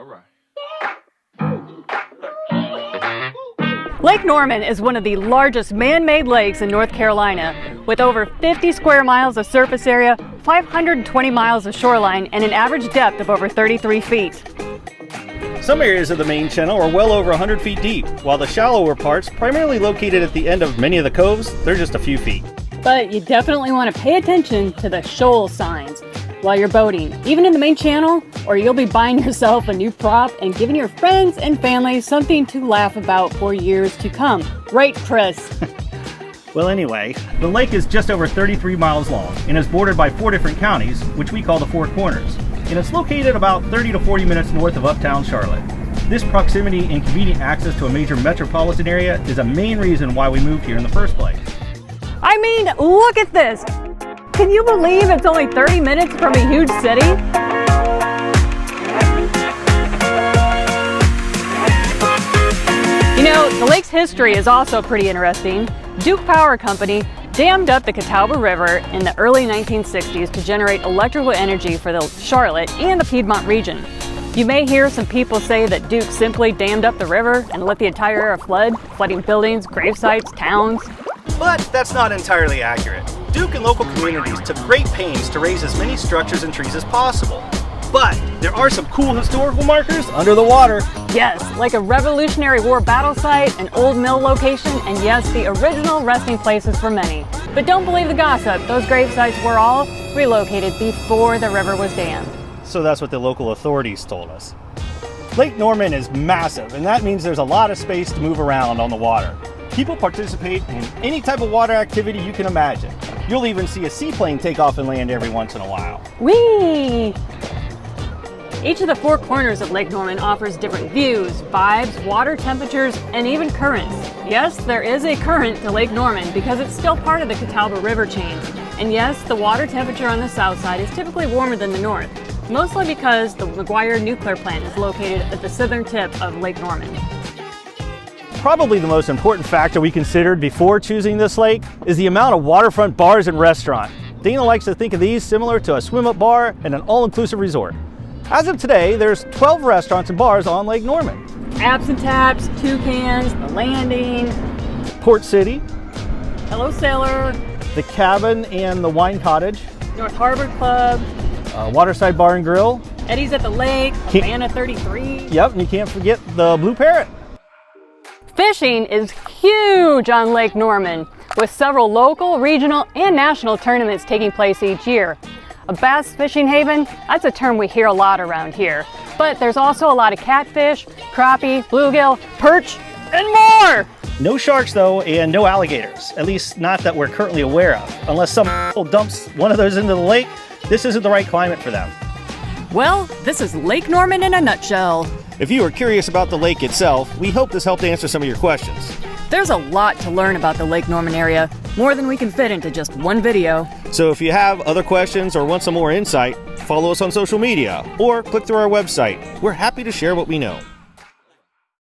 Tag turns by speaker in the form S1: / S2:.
S1: All right.
S2: Lake Norman is one of the largest man-made lakes in North Carolina, with over 50 square miles of surface area, 520 miles of shoreline, and an average depth of over 33 feet.
S3: Some areas of the main channel are well over 100 feet deep, while the shallower parts, primarily located at the end of many of the coves, they're just a few feet.
S2: But you definitely want to pay attention to the shoal signs while you're boating, even in the main channel, or you'll be buying yourself a new prop and giving your friends and family something to laugh about for years to come. Right, Chris?
S3: Well, anyway, the lake is just over 33 miles long and is bordered by 4 different counties, which we call the Four Corners. And it's located about 30 to 40 minutes north of uptown Charlotte. This proximity and convenient access to a major metropolitan area is a main reason why we moved here in the first place.
S2: I mean, look at this! Can you believe it's only 30 minutes from a huge city? You know, the lake's history is also pretty interesting. Duke Power Company dammed up the Catawba River in the early 1960s to generate electrical energy for the Charlotte and the Piedmont region. You may hear some people say that Duke simply dammed up the river and let the entire area flood, flooding buildings, gravesites, towns.
S3: But that's not entirely accurate. Duke and local communities took great pains to raise as many structures and trees as possible. But there are some cool historical markers under the water.
S2: Yes, like a Revolutionary War battle site, an old mill location, and yes, the original resting places for many. But don't believe the gossip. Those grave sites were all relocated before the river was dammed.
S3: So that's what the local authorities told us. Lake Norman is massive, and that means there's a lot of space to move around on the water. People participate in any type of water activity you can imagine. You'll even see a seaplane take off and land every once in a while.
S2: Whee! Each of the 4 corners of Lake Norman offers different views, vibes, water temperatures, and even currents. Yes, there is a current to Lake Norman because it's still part of the Catawba River chain. And yes, the water temperature on the south side is typically warmer than the north, mostly because the McGuire nuclear plant is located at the southern tip of Lake Norman.
S3: Probably the most important factor we considered before choosing this lake is the amount of waterfront bars and restaurants. Dana likes to think of these similar to a swim-up bar and an all-inclusive resort. As of today, there's 12 restaurants and bars on Lake Norman.
S2: Apps and Taps, Toucans, The Landing,
S3: Port City,
S2: Hello Sailor,
S3: The Cabin and the Wine Cottage,
S2: North Harbor Club,
S3: Waterside Bar and Grill,
S2: Eddie's at the Lake, Havana 33.
S3: Yep, and you can't forget the Blue Parrot.
S2: Fishing is huge on Lake Norman, with several local, regional, and national tournaments taking place each year. A bass fishing haven, that's a term we hear a lot around here. But there's also a lot of catfish, crappie, bluegill, perch, and more!
S3: No sharks though, and no alligators. At least not that we're currently aware of. Unless some dumps one of those into the lake, this isn't the right climate for them.
S2: Well, this is Lake Norman in a nutshell.
S3: If you are curious about the lake itself, we hope this helped answer some of your questions.
S2: There's a lot to learn about the Lake Norman area, more than we can fit into just one video.
S3: So if you have other questions or want some more insight, follow us on social media or click through our website. We're happy to share what we know.